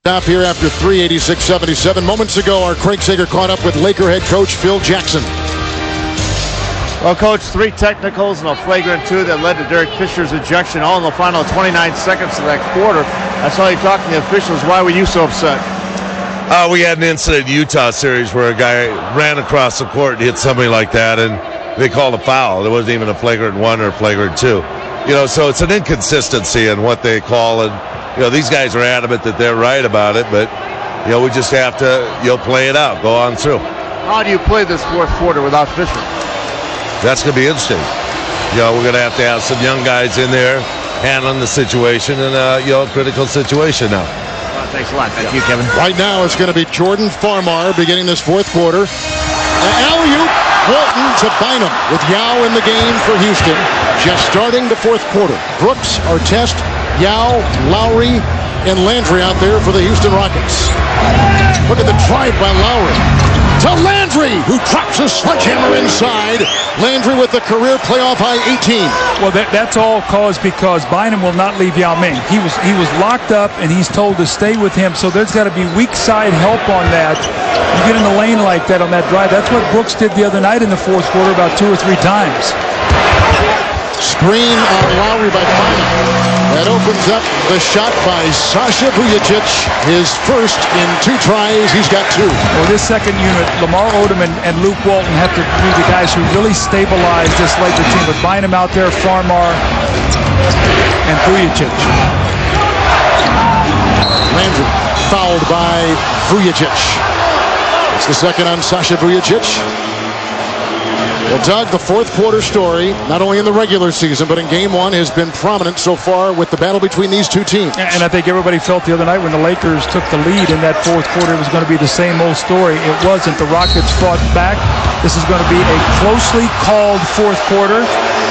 Stop here after 3:86.77. Moments ago, our Craig Sager caught up with Laker head coach Phil Jackson. Well, Coach, 3 technicals and a flagrant 2 that led to Derek Fisher's ejection, all in the final 29 seconds of that quarter. I saw you talking to the officials. Why were you so upset? We had an incident in Utah series where a guy ran across the court and hit somebody like that, and they called a foul. There wasn't even a flagrant 1 or a flagrant 2. So it's an inconsistency in what they call, and these guys are adamant that they're right about it, but we just have to play it out, go on through. How do you play this fourth quarter without Fisher? That's going to be interesting. We're going to have some young guys in there handling the situation in a critical situation now. Well, thanks a lot. Thank you, Kevin. Right now, it's going to be Jordan Farmar beginning this fourth quarter. Alley-oop, Walton to Bynum with Yao in the game for Houston. Just starting the fourth quarter. Brooks, Artest, Yao, Lowry, and Landry out there for the Houston Rockets. Look at the drive by Lowry to Landry, who drops a sledgehammer inside. Landry with the career playoff high 18. Well, that's all caused because Bynum will not leave Yao Ming. He was locked up, and he's told to stay with him, so there's got to be weak side help on that. You get in the lane like that on that drive. That's what Brooks did the other night in the fourth quarter about 2 or 3 times. Screen on Lowry by Bynum. That opens up the shot by Sasha Vujacic. His first in 2 tries. He's got 2. Well, this second unit, Lamar Odom and Luke Walton have to be the guys who really stabilize this Laker team. With Bynum out there, Farmar, and Vujacic. Landry fouled by Vujacic. It's the second on Sasha Vujacic. Well, Doug, the fourth quarter story, not only in the regular season, but in game 1, has been prominent so far with the battle between these 2 teams. And I think everybody felt the other night when the Lakers took the lead in that fourth quarter, it was going to be the same old story. It wasn't. The Rockets fought back. This is going to be a closely called fourth quarter.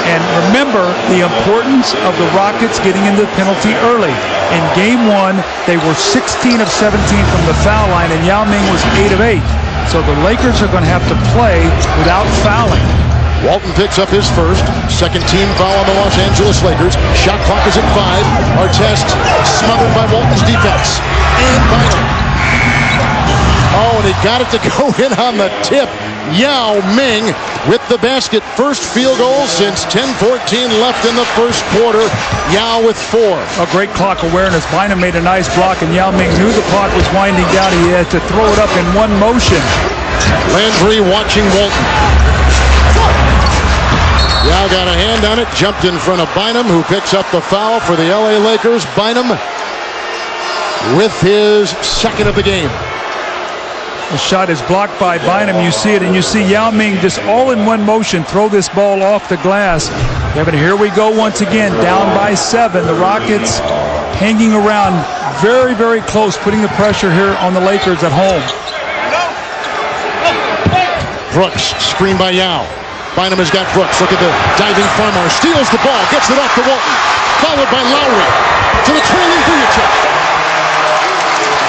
And remember the importance of the Rockets getting into the penalty early. In game 1, they were 16 of 17 from the foul line, and Yao Ming was 8 of 8. So the Lakers are going to have to play without fouling. Walton picks up his first. Second team foul on the Los Angeles Lakers. Shot clock is at 5. Artest smothered by Walton's defense. And Bynum. Oh, and he got it to go in on the tip. Yao Ming with the basket. First field goal since 10:14 left in the first quarter. Yao with 4. A great clock awareness. Bynum made a nice block, and Yao Ming knew the clock was winding down. He had to throw it up in one motion. Landry watching Walton. Yao got a hand on it, jumped in front of Bynum, who picks up the foul for the LA Lakers. Bynum with his second of the game. The shot is blocked by Bynum. You see it, and you see Yao Ming just all in one motion throw this ball off the glass. Yeah, but here we go once again, down by 7. The Rockets hanging around very, very close, putting the pressure here on the Lakers at home. Brooks, screen by Yao. Bynum has got Brooks. Look at the diving Farmar. Steals the ball, gets it off to Walton. Followed by Lowry to the trailing Vujacic.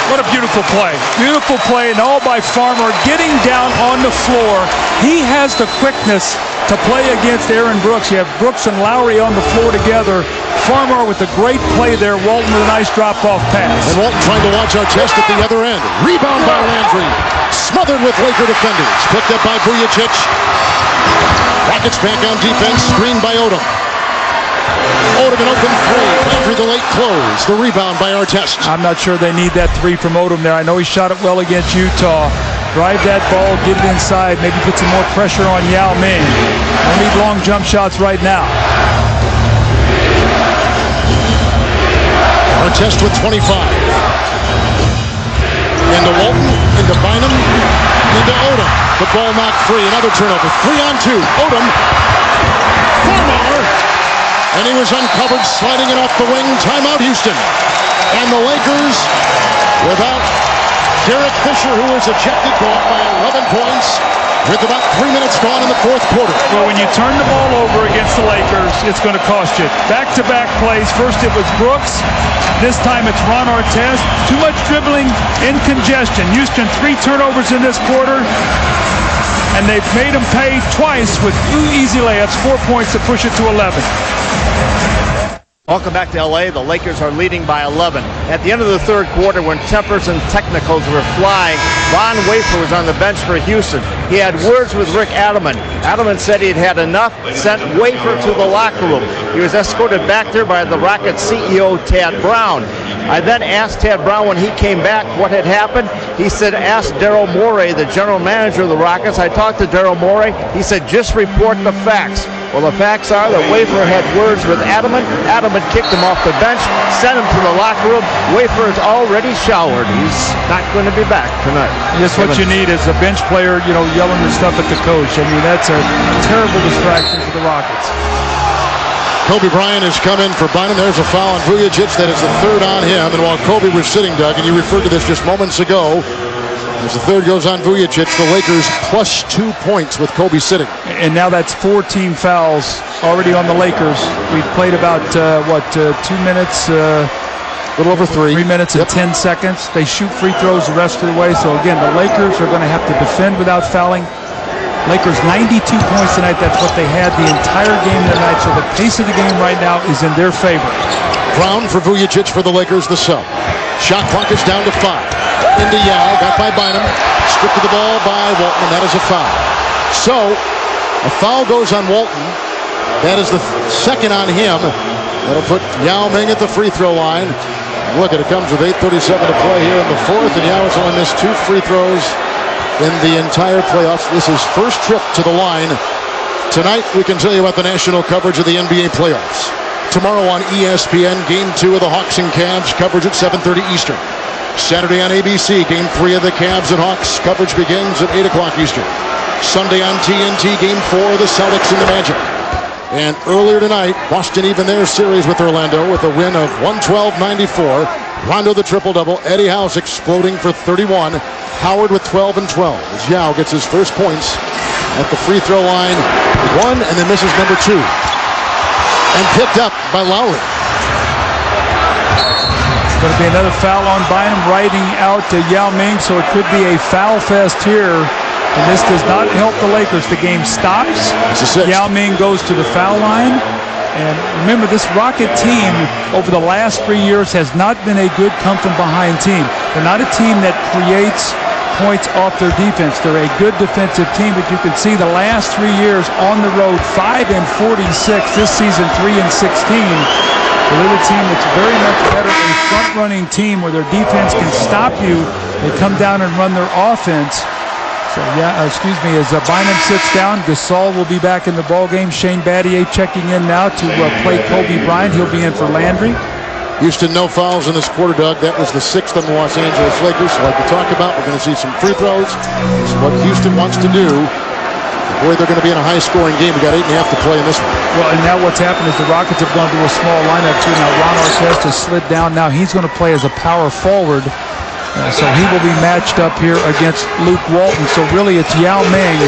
What a beautiful play. Beautiful play, and all by Farmar getting down on the floor. He has the quickness to play against Aaron Brooks. You have Brooks and Lowry on the floor together. Farmar with a great play there. Walton with a nice drop-off pass. And Walton trying to watch Artest at the other end. Rebound by Landry. Smothered with Laker defenders. Picked up by Vujacic. Rockets back on defense. Screened by Odom. Odom an open 3. Landry the late close. The rebound by Artest. I'm not sure they need that 3 from Odom there. I know he shot it well against Utah. Drive that ball, get it inside, maybe put some more pressure on Yao Ming. Don't need long jump shots right now. Artest with 25. Into Walton, into Bynum, into Odom. The ball knocked free. Another turnover. 3 on 2. Odom. Farmar. And he was uncovered, sliding it off the wing. Timeout, Houston. And the Lakers, without Derek Fisher, who was ejected, go up by 11 points with about 3 minutes gone in the fourth quarter. Well, when you turn the ball over against the Lakers, it's going to cost you. Back-to-back plays. First it was Brooks. This time it's Ron Artest. Too much dribbling in congestion. Houston 3 turnovers in this quarter. And they've made them pay twice with 2 easy layups, 4 points to push it to 11. Welcome back to LA. The Lakers are leading by 11. At the end of the third quarter, when tempers and technicals were flying, Ron Wafer was on the bench for Houston. He had words with Rick Adelman. Adelman said he'd had enough, sent Wafer to the locker room. He was escorted back there by the Rockets CEO, Tad Brown. I then asked Tad Brown when he came back what had happened. He said, ask Daryl Morey, the general manager of the Rockets. I talked to Daryl Morey. He said, just report the facts. Well, the facts are that Wafer had words with Adelman. Adelman kicked him off the bench, sent him to the locker room. Wafer is already showered. He's not going to be back tonight. Just what you need is a bench player, yelling the stuff at the coach. I mean, that's a terrible distraction for the Rockets. Kobe Bryant has come in for Bynum. There's a foul on Vujacic. That is the third on him. And while Kobe was sitting, Doug, and you referred to this just moments ago, as the third goes on Vujacic, the Lakers plus 2 points with Kobe sitting. And now that's 4 team fouls already on the Lakers. We've played about, 2 minutes? A little over 3. 3 minutes and 10 seconds. They shoot free throws the rest of the way. So, again, the Lakers are going to have to defend without fouling. Lakers 92 points tonight. That's what they had the entire game tonight. So the pace of the game right now is in their favor. Brown for Vujacic for the Lakers, the sub. Shot clock is down to 5. Into Yao, got by Bynum. Stripped of the ball by Walton, and that is a foul. So, a foul goes on Walton. That is the second on him. That'll put Yao Ming at the free throw line. Look, it comes with 8:37 to play here in the fourth, and Yao has only missed 2 free throws in the entire playoffs. This is first trip to the line. Tonight, we can tell you about the national coverage of the NBA playoffs. Tomorrow on ESPN, Game 2 of the Hawks and Cavs, coverage at 7:30 Eastern. Saturday on ABC, Game 3 of the Cavs and Hawks, coverage begins at 8 o'clock Eastern. Sunday on TNT, Game 4 of the Celtics and the Magic. And earlier tonight, Boston even their series with Orlando with a win of 112-94. Rondo the triple-double, Eddie House exploding for 31. Howard with 12 and 12 as Yao gets his first points at the free throw line. 1 and then misses number 2. And picked up by Lowry. It's going to be another foul on Bynum, riding out to Yao Ming, so it could be a foul fest here. And this does not help the Lakers. The game stops. Yao Ming goes to the foul line. And remember, this Rocket team over the last 3 years has not been a good come-from-behind team. They're not a team that creates points off their defense. They're a good defensive team, but you can see the last 3 years on the road, 5 and 46. This season, 3 and 16. They're a team that's very much better, a front-running team where their defense can stop you. They come down and run their offense. So, as Bynum sits down, Gasol will be back in the ballgame. Shane Battier checking in now to play Kobe Bryant. He'll be in for Landry. Houston, no fouls in this quarter, Doug. That was the 6th on the Los Angeles Lakers. So like we talked about, we're going to see some free throws. This is what Houston wants to do. Boy, they're going to be in a high-scoring game. We got 8.5 to play in this one. Well, and now what's happened is the Rockets have gone to a small lineup, too. Now, Ron Artest has slid down. Now he's going to play as a power forward. So he will be matched up here against Luke Walton. So really it's Yao Ming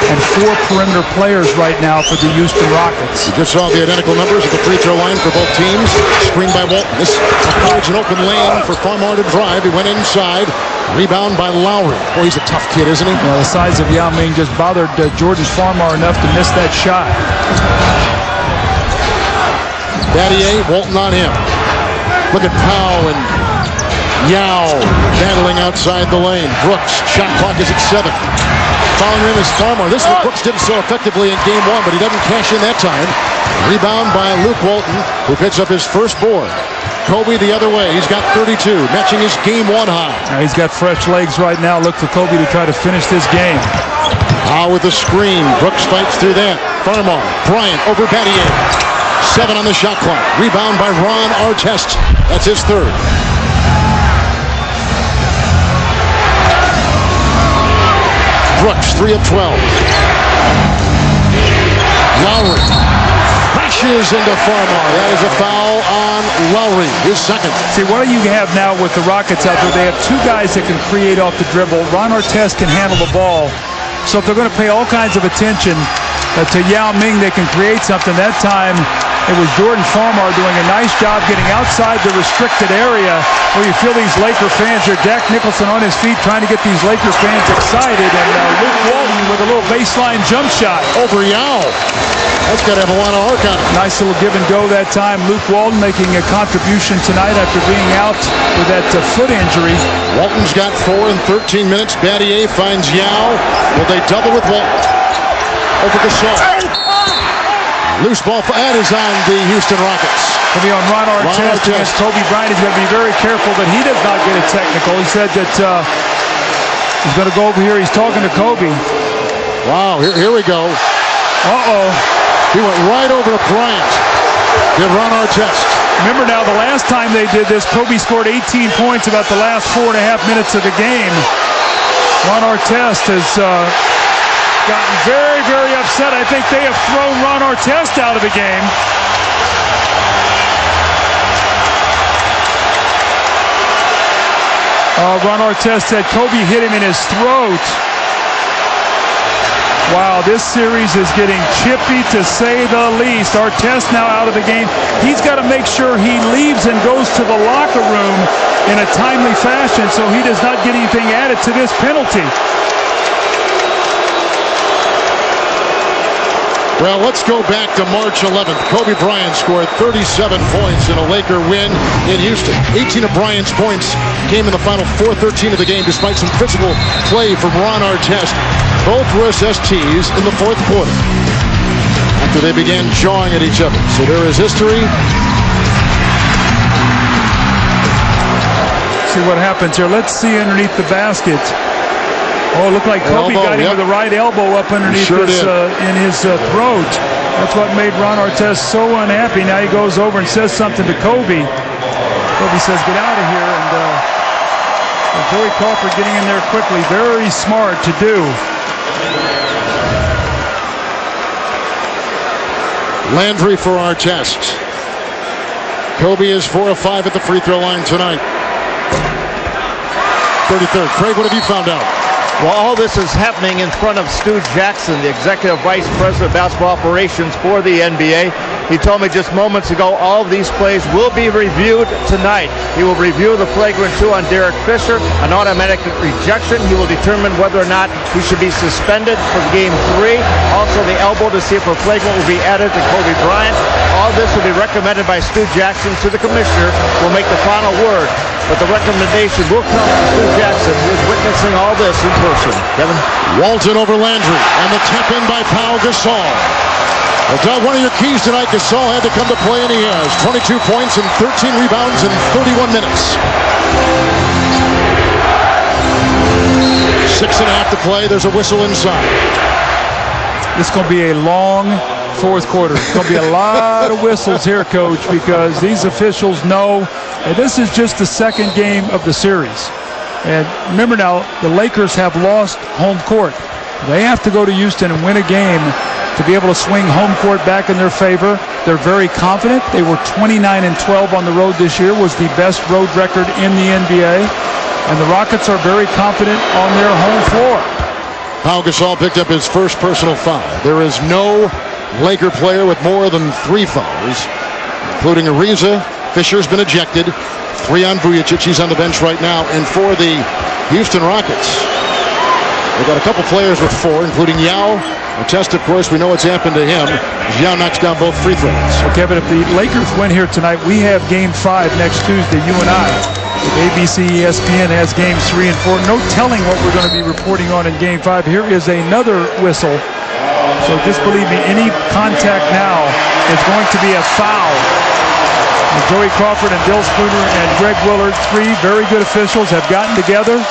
and 4 perimeter players right now for the Houston Rockets. You just saw the identical numbers at the free throw line for both teams. Screen by Walton. This affords an open lane for Farmar to drive. He went inside. Rebound by Lowry. Boy, he's a tough kid, isn't he? Well, the size of Yao Ming just bothered Jordan Farmar enough to miss that shot. Battier, Walton on him. Look at Powell and Yao battling outside the lane. Brooks, shot clock is at 7. Following him is Farmar. This is what Brooks did so effectively in game 1, but he doesn't cash in that time. Rebound by Luke Walton, who picks up his first board. Kobe the other way. He's got 32, matching his game 1 high. Now he's got fresh legs right now. Look for Kobe to try to finish this game. Powell with the screen. Brooks fights through that. Farmar, Bryant over Battier. 7 on the shot clock. Rebound by Ron Artest. That's his 3rd. Brooks, 3 of 12. Lowry crashes into Farmar. That is a foul on Lowry, his 2nd. See, what do you have now with the Rockets out there? They have 2 guys that can create off the dribble. Ron Artest can handle the ball. So if they're going to pay all kinds of attention to Yao Ming, they can create something. That time, it was Jordan Farmar doing a nice job getting outside the restricted area where you feel these Laker fans here. Jack Nicholson on his feet trying to get these Laker fans excited. And Luke Walton with a little baseline jump shot. Over Yao. That's got to have a lot of arc on it. Nice little give and go that time. Luke Walton making a contribution tonight after being out with that foot injury. Walton's got 4 in 13 minutes. Battier finds Yao. Will they double with Walton? Over Gasol. Loose ball. That is on the Houston Rockets. It'll be on Ron Artest against Kobe Bryant. He's going to be very careful that he does not get a technical. He said that he's going to go over here. He's talking to Kobe. Wow, here we go. Uh-oh. He went right over to Bryant. Did Ron Artest. Remember now, the last time they did this, Kobe scored 18 points about the last 4.5 minutes of the game. Ron Artest has gotten very, very upset. I think they have thrown Ron Artest out of the game. Ron Artest said Kobe hit him in his throat. Wow, this series is getting chippy to say the least. Artest now out of the game. He's got to make sure he leaves and goes to the locker room in a timely fashion so he does not get anything added to this penalty. Well, let's go back to March 11th. Kobe Bryant scored 37 points in a Laker win in Houston. 18 of Bryant's points came in the final 4:13 of the game despite some physical play from Ron Artest. Both were SSTs in the fourth quarter after they began jawing at each other. So there is history. See what happens here. Let's see underneath the basket. Oh, it looked like Kobe got him with the right elbow up underneath in his throat. That's what made Ron Artest so unhappy. Now he goes over and says something to Kobe. Kobe says, "Get out of here." And Joey Crawford getting in there quickly. Very smart to do. Landry for Artest. Kobe is 4 of 5 at the free throw line tonight. 33rd. Craig, what have you found out? Well, all this is happening in front of Stu Jackson, the Executive Vice President of Basketball Operations for the NBA. He told me just moments ago all of these plays will be reviewed tonight. He will review the flagrant 2 on Derek Fisher, an automatic rejection. He will determine whether or not he should be suspended for Game 3. Also the elbow to see if a flagrant will be added to Kobe Bryant. All this will be recommended by Stu Jackson to the commissioner, who will make the final word. But the recommendation will come from Stu Jackson, who is witnessing all this in person. Kevin? Walton over Landry, and the tap in by Pau Gasol. Well, Doug, one of your keys tonight, Gasol had to come to play, and he has. 22 points and 13 rebounds in 31 minutes. 6.5 to play. There's a whistle inside. This is going to be a long fourth quarter. It's going to be a lot of whistles here, Coach, because these officials know that this is just the second game of the series. And remember now, the Lakers have lost home court. They have to go to Houston and win a game to be able to swing home court back in their favor. They're very confident. They were 29-12 on the road this year, was the best road record in the NBA. And the Rockets are very confident on their home floor. Pau Gasol picked up his first personal foul. There is no Laker player with more than 3 fouls, including Ariza. Fisher's been ejected. 3 on Vujicic. He's on the bench right now. And for the Houston Rockets, they've got a couple players with 4, including Yao. Artest, of course, we know what's happened to him. Yao knocks down both free throws. Okay, but if the Lakers win here tonight, we have Game 5 next Tuesday, you and I. If ABC ESPN has Games 3 and 4. No telling what we're going to be reporting on in Game 5. Here is another whistle. So just believe me, any contact now is going to be a foul. And Joey Crawford and Bill Spooner and Greg Willard, 3 very good officials, have gotten together.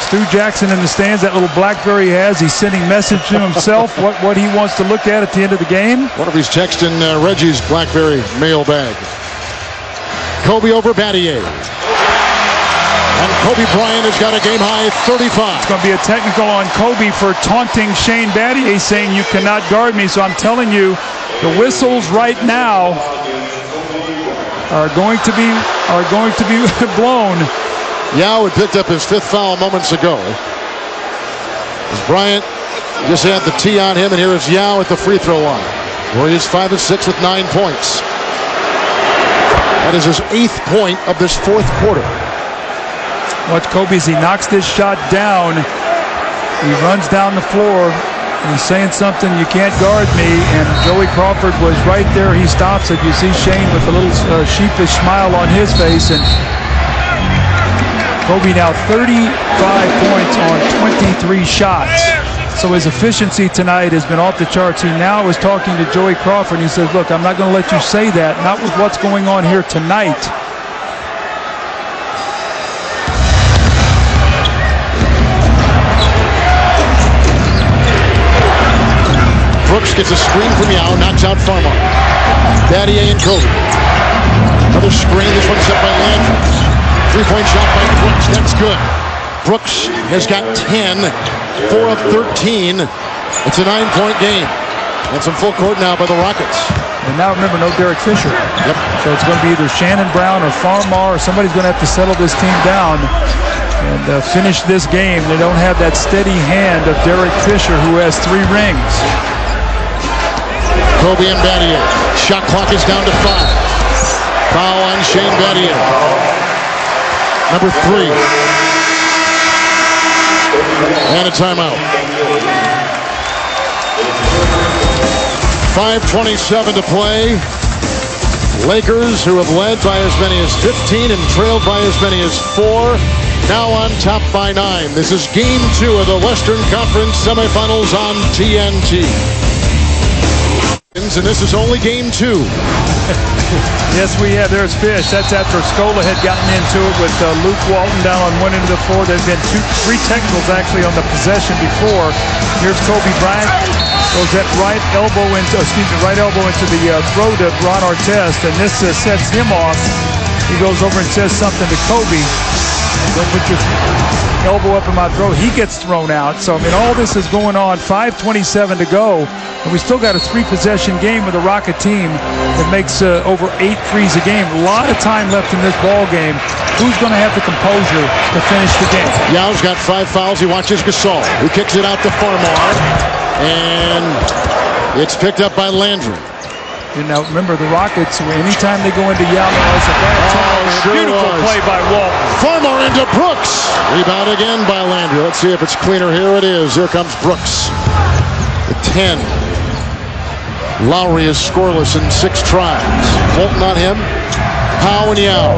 Stu Jackson in the stands, that little BlackBerry he has, he's sending message to himself what he wants to look at the end of the game. What if he's texting Reggie's BlackBerry mailbag? Kobe over Battier. And Kobe Bryant has got a game-high 35. It's going to be a technical on Kobe for taunting Shane Battier, saying you cannot guard me. So I'm telling you, the whistles right now are going to be blown. Yao had picked up his 5th foul moments ago. As Bryant just had the tee on him, and here is Yao at the free throw line, where he is 5 of 6 with 9 points. That is his 8th point of this fourth quarter. Watch Kobe as he knocks this shot down. He runs down the floor. And he's saying something, you can't guard me, and Joey Crawford was right there. He stops it. You see Shane with a little sheepish smile on his face, and Kobe now 35 points on 23 shots. So his efficiency tonight has been off the charts. He now is talking to Joey Crawford, and he says, look, I'm not going to let you say that, not with what's going on here tonight. Brooks gets a screen from Yao, knocks out Farmar. Battier and Kobe. Another screen, this one set by Landry. Three-point shot by Brooks, that's good. Brooks has got 10, 4 of 13. It's a 9-point game. And some full court now by the Rockets. And now remember, no Derek Fisher. Yep. So it's going to be either Shannon Brown or Farmar, or somebody's going to have to settle this team down and finish this game. They don't have that steady hand of Derek Fisher, who has 3 rings. Kobe and Battier. Shot clock is down to 5. Foul on Shane Battier. Number 3. And a timeout. 5:27 to play. Lakers, who have led by as many as 15 and trailed by as many as 4, now on top by 9. This is Game 2 of the Western Conference semifinals on TNT. And this is only Game 2. Yes, we have. There's Fish. That's after Scola had gotten into it with Luke Walton down on one end of the floor. There's been 3 technicals actually on the possession before. Here's Kobe Bryant. Goes that right elbow into the throw to Ron Artest, and this sets him off. He goes over and says something to Kobe. Don't put your elbow up in my throat. He gets thrown out. So, I mean, all this is going on. 5:27 to go. And we still got a 3-possession game with a Rocket team that makes over 8 threes a game. A lot of time left in this ball game. Who's going to have the composure to finish the game? Yao's got 5 fouls. He watches Gasol, who kicks it out to Farmar. And it's picked up by Landry. You know, remember the Rockets, anytime they go into Yao, it's a bad turnover. Sure Beautiful was. play by Walton. Farmar into Brooks. Rebound again by Landry. Let's see if it's cleaner. Here it is. Here comes Brooks. The 10. Lowry is scoreless in 6 tries. Walton on him. Howe and Yao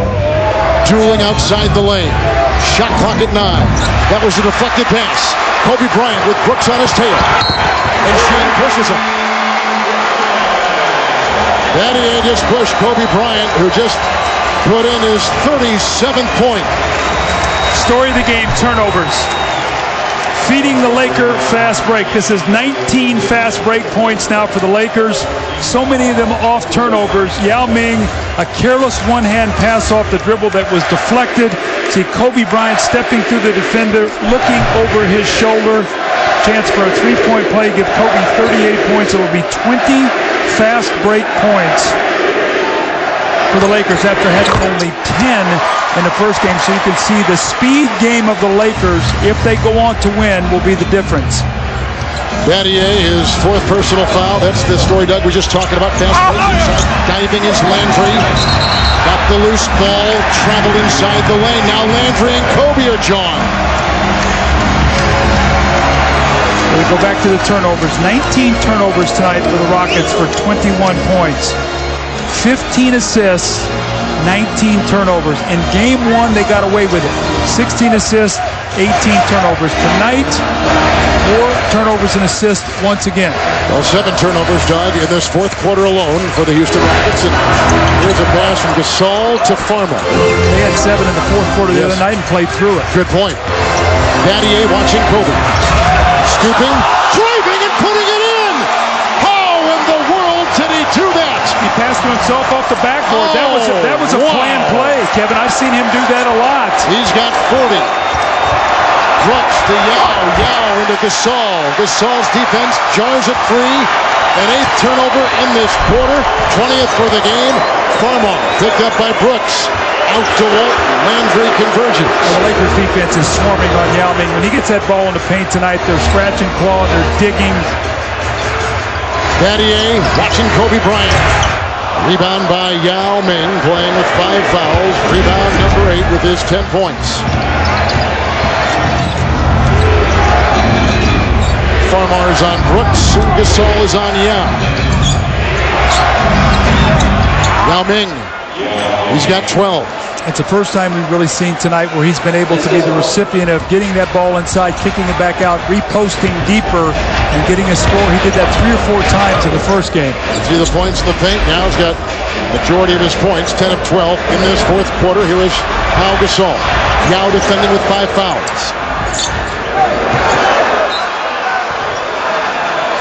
dueling outside the lane. Shot clock at 9. That was a deflected pass. Kobe Bryant with Brooks on his tail. And Shane pushes him. Battier just pushed Kobe Bryant, who just put in his 37th point. Story of the game, turnovers. Feeding the Laker fast break. This is 19 fast break points now for the Lakers. So many of them off turnovers. Yao Ming, a careless one-hand pass off the dribble that was deflected. See Kobe Bryant stepping through the defender, looking over his shoulder. Chance for a 3-point play, give Kobe 38 points. It will be 20 fast break points for the Lakers after having only 10 in the first game. So you can see the speed game of the Lakers, if they go on to win, will be the difference. Battier, his 4th personal foul. That's the story Doug was just talking about. Fast break inside, diving is Landry. Got the loose ball, traveled inside the lane. Now Landry and Kobe are joined. We go back to the turnovers. 19 turnovers tonight for the Rockets for 21 points. 15 assists, 19 turnovers. In game 1, they got away with it. 16 assists, 18 turnovers. Tonight, 4 turnovers and assists once again. Well, 7 turnovers, Doug, in this 4th quarter alone for the Houston Rockets. And here's a pass from Gasol to Farmar. They had 7 in the 4th quarter the other night and played through it. Good point. Battier watching Kobe. Scooping, driving, and putting it in. How in the world did he do that? He passed to himself off the backboard. That was a planned play, Kevin. I've seen him do that a lot. He's got 40. Brooks to Yao into Gasol. Gasol's defense jars it free. An 8th turnover in this quarter. 20th for the game. Farmar picked up by Brooks. Out to Walton. Landry convergence. Well, the Lakers defense is swarming on Yao Ming. When he gets that ball in the paint tonight, they're scratching, clawing, they're digging. Battier watching Kobe Bryant. Rebound by Yao Ming, playing with 5 fouls. Rebound number 8 with his 10 points. Farmar is on Brooks, and Gasol is on Yao. Yao Ming, he's got 12. It's the first time we've really seen tonight where he's been able to be the recipient of getting that ball inside, kicking it back out, reposting deeper, and getting a score. He did that 3 or 4 times in the first game. You see the points in the paint. Now he's got majority of his points, 10 of 12 in this fourth quarter. Here is Pau Gasol. Yao defending with 5 fouls.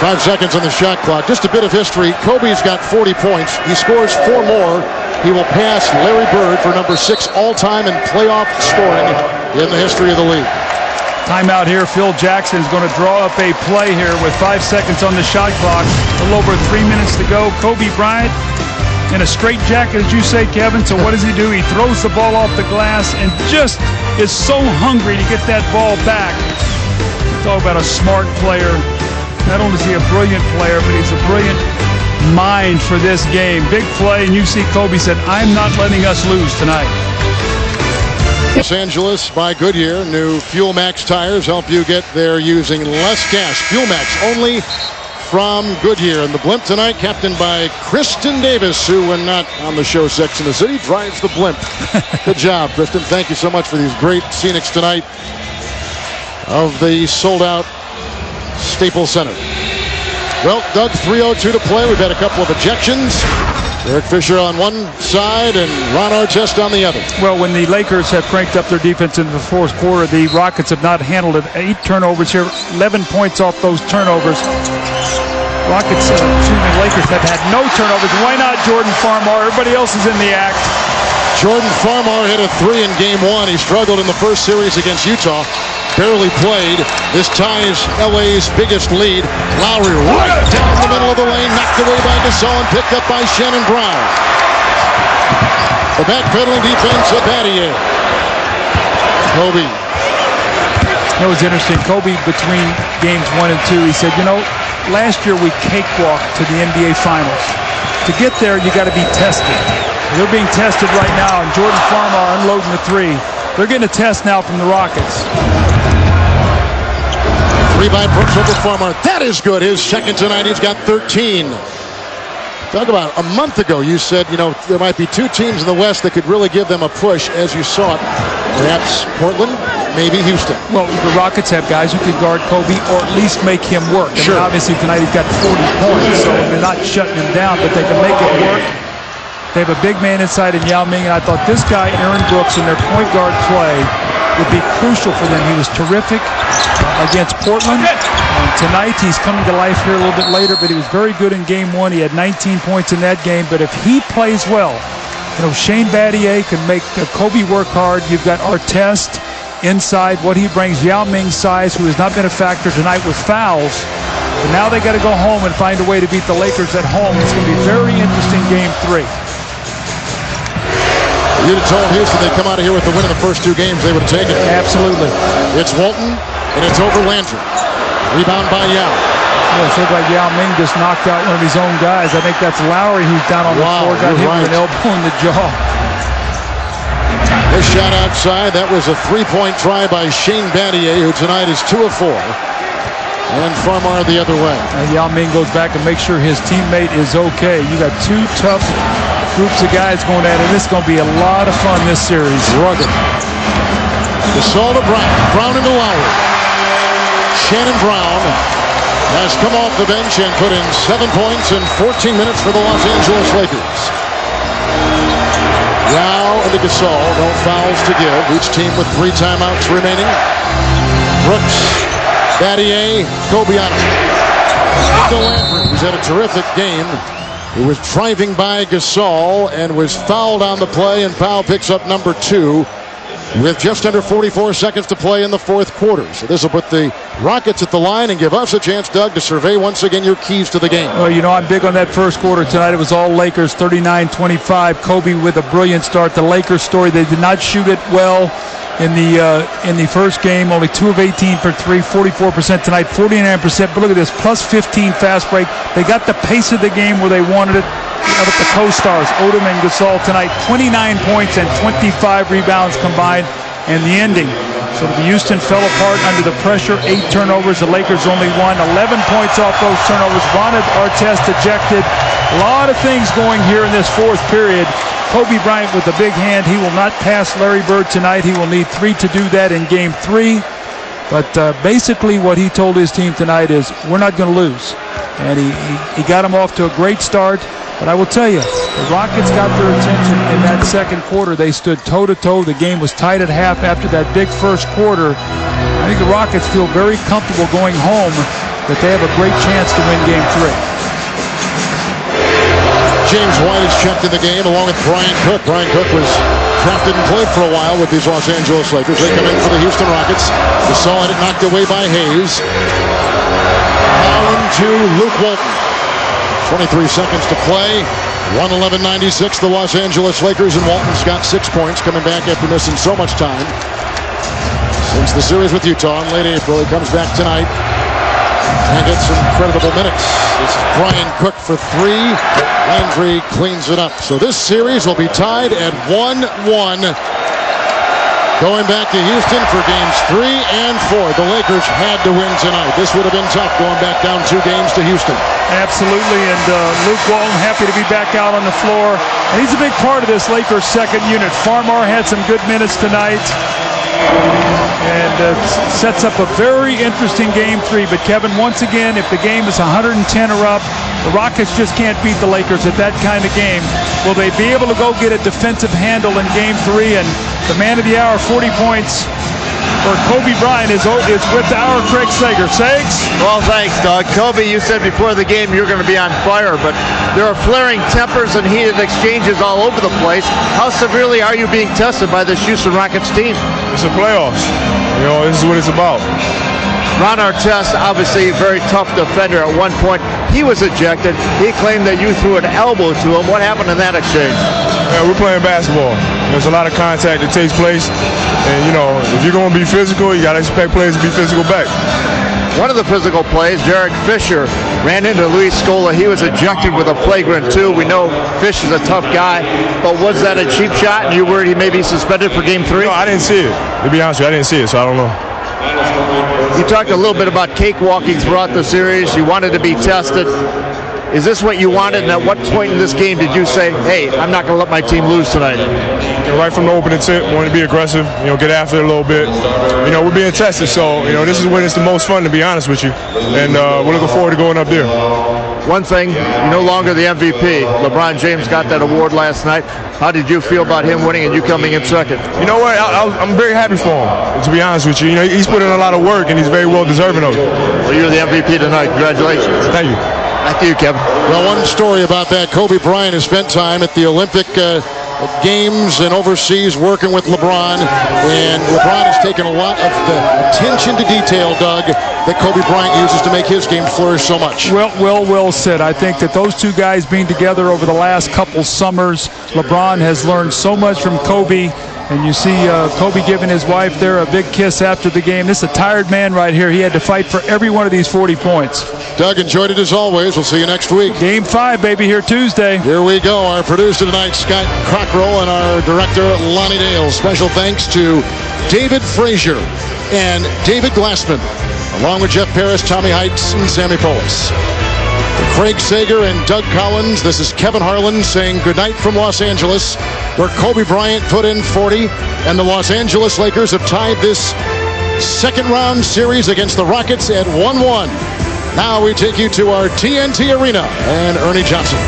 5 seconds on the shot clock. Just a bit of history. Kobe's got 40 points. He scores 4 more. He will pass Larry Bird for number 6 all-time in playoff scoring in the history of the league. Timeout here. Phil Jackson is going to draw up a play here with 5 seconds on the shot clock. A little over 3 minutes to go. Kobe Bryant in a straight jacket, as you say, Kevin. So what does he do? He throws the ball off the glass and just is so hungry to get that ball back. Talk about a smart player. Not only is he a brilliant player, but he's a brilliant mind for this game. Big play, and you see Kobe said, I'm not letting us lose tonight. Los Angeles by Goodyear. New Fuel Max tires help you get there using less gas. Fuel Max only from Goodyear. And the blimp tonight, captained by Kristen Davis, who, when not on the show Sex and the City, drives the blimp. Good job, Kristen. Thank you so much for these great scenics tonight of the sold-out Staples Center. Well, Doug, 3:02 to play. We've had a couple of ejections. Eric Fisher on one side and Ron Artest on the other. Well, when the Lakers have cranked up their defense in the fourth quarter, the Rockets have not handled it. 8 turnovers here, 11 points off those turnovers. Lakers have had no turnovers. Why not Jordan Farmar? Everybody else is in the act. Jordan Farmar hit a 3 in game 1. He struggled in the first series against Utah. Barely played. This ties LA's biggest lead. Lowry right down the middle of the lane, knocked away by Gasol and picked up by Shannon Brown. The backpedaling defense of Battier. Kobe. It was interesting. Kobe, between games 1 and 2, he said, last year we cakewalked to the NBA Finals. To get there, you got to be tested. They're being tested right now, and Jordan Farmar unloading the 3. They're getting a test now from the Rockets. 3 by Brooks over Farmar. That is good. His second tonight. He's got 13. Talk about a month ago, you said, there might be 2 teams in the West that could really give them a push, as you saw it. Perhaps Portland, maybe Houston. Well, the Rockets have guys who can guard Kobe or at least make him work. Sure. Obviously, tonight he's got 40 points, so they're not shutting him down, but they can make it work. They have a big man inside in Yao Ming, and I thought this guy, Aaron Brooks, in their point guard play would be crucial for them. He was terrific against Portland. And tonight, he's coming to life here a little bit later, but he was very good in game 1. He had 19 points in that game, but if he plays well, Shane Battier can make Kobe work hard. You've got Artest inside, what he brings, Yao Ming's size, who has not been a factor tonight with fouls. But now they got to go home and find a way to beat the Lakers at home. It's going to be a very interesting game 3. You'd have told Houston they'd come out of here with the win in the first 2 games, they would have taken it. Absolutely. It's Walton, and it's over Landry. Rebound by Yao. Well, it looks like Yao Ming just knocked out one of his own guys. I think that's Lowry who's down on the floor, got hit with an elbow in the jaw. This shot outside, that was a 3-point try by Shane Battier, who tonight is 2 of 4. And Farmar the other way. And Yao Ming goes back and makes sure his teammate is okay. You got 2 tough groups of guys going at it. This is going to be a lot of fun, this series. Rugged. Gasol to Brown. Brown into Lowry. Shannon Brown has come off the bench and put in 7 points in 14 minutes for the Los Angeles Lakers. Yao and Gasol, no fouls to give. Each team with 3 timeouts remaining. Brooks, Battier, Kobe on it. Landry, who's had a terrific game. He was driving by Gasol and was fouled on the play, and Powell picks up number 2 with just under 44 seconds to play in the fourth quarter. So this will put the Rockets at the line and give us a chance, Doug, to survey once again your keys to the game. Well, I'm big on that first quarter tonight. It was all Lakers, 39-25. Kobe with a brilliant start. The Lakers story, they did not shoot it well in the first game. Only 2 of 18 for 3, 44% tonight, 49%. But look at this, plus 15 fast break. They got the pace of the game where they wanted it. With the co-stars, Odom and Gasol tonight, 29 points and 25 rebounds combined. and the ending. So the Houston fell apart under the pressure. 8 turnovers. The Lakers only won 11 points off those turnovers. Ron Artest ejected. A lot of things going here in this fourth period. Kobe Bryant with the big hand. He will not pass Larry Bird tonight. He will need 3 to do that in game 3. But basically what he told his team tonight is, we're not going to lose. And he got them off to a great start. But I will tell you, the Rockets got their attention in that second quarter. They stood toe-to-toe. The game was tied at half after that big first quarter. I think the Rockets feel very comfortable going home that they have a great chance to win game 3. James White is checked in the game along with Brian Cook. Brian Cook was drafted and played for a while with these Los Angeles Lakers. They come in for the Houston Rockets. They saw it knocked away by Hayes. Now into Luke Walton. 23 seconds to play. 111-96, the Los Angeles Lakers, and Walton's got 6 points, coming back after missing so much time since the series with Utah in late April. He comes back tonight and gets some creditable minutes. This is Brian Cook for 3. Landry cleans it up. So this series will be tied at 1-1. Going back to Houston for games 3 and 4. The Lakers had to win tonight. This would have been tough going back down 2 games to Houston. Absolutely, and Luke Walton happy to be back out on the floor. And he's a big part of this Lakers second unit. Farmar had some good minutes tonight. And sets up a very interesting game 3. But Kevin, once again, if the game is 110 or up, the Rockets just can't beat the Lakers at that kind of game. Will they be able to go get a defensive handle in game 3? And the man of the hour, 40 points for Kobe Bryant is with our Craig Sager. Sags? Well, thanks, Doug. Kobe, you said before the game you're going to be on fire, but there are flaring tempers and heated exchanges all over the place. How severely are you being tested by this Houston Rockets team? It's the playoffs. You know, this is what it's about. Ron Artest, obviously a very tough defender at one point. He was ejected. He claimed that you threw an elbow to him. What happened in that exchange? Yeah, we're playing basketball. There's a lot of contact that takes place. And, you know, if you're going to be physical, you got to expect players to be physical back. One of the physical plays, Derek Fisher, ran into Luis Scola. He was ejected with a flagrant 2. We know Fish is a tough guy, but was that a cheap shot and you worried he may be suspended for game 3? No, I didn't see it. To be honest with you, I didn't see it, so I don't know. You talked a little bit about cakewalking throughout the series. You wanted to be tested. Is this what you wanted? And at what point in this game did you say, hey, I'm not going to let my team lose tonight? Right from the opening tip, wanted to be aggressive, you know, get after it a little bit. You know, we're being tested, so, you know, this is when it's the most fun, to be honest with you. And we're looking forward to going up there. One thing, you're no longer the MVP. LeBron James got that award last night. How did you feel about him winning and you coming in second? You know what? I'm very happy for him, to be honest with you. You know, he's put in a lot of work, and he's very well deserving of it. Well, you're the MVP tonight. Congratulations. Thank you. Back to you, Kevin. Well, one story about that, Kobe Bryant has spent time at the Olympic games and overseas working with LeBron, and LeBron has taken a lot of the attention to detail, Doug, that Kobe Bryant uses to make his game flourish so much. Well said. I think that those two guys being together over the last couple summers, LeBron has learned so much from Kobe. And you see Kobe giving his wife there a big kiss after the game. This is a tired man right here. He had to fight for every one of these 40 points. Doug, enjoyed it as always. We'll see you next week. Game 5, baby, here Tuesday. Here we go. Our producer tonight, Scott Cockrell, and our director, Lonnie Dale. Special thanks to David Frazier and David Glassman, along with Jeff Paris, Tommy Heights, and Sammy Polis. Craig Sager and Doug Collins, this is Kevin Harlan saying goodnight from Los Angeles, where Kobe Bryant put in 40, and the Los Angeles Lakers have tied this second round series against the Rockets at 1-1. Now we take you to our TNT Arena and Ernie Johnson.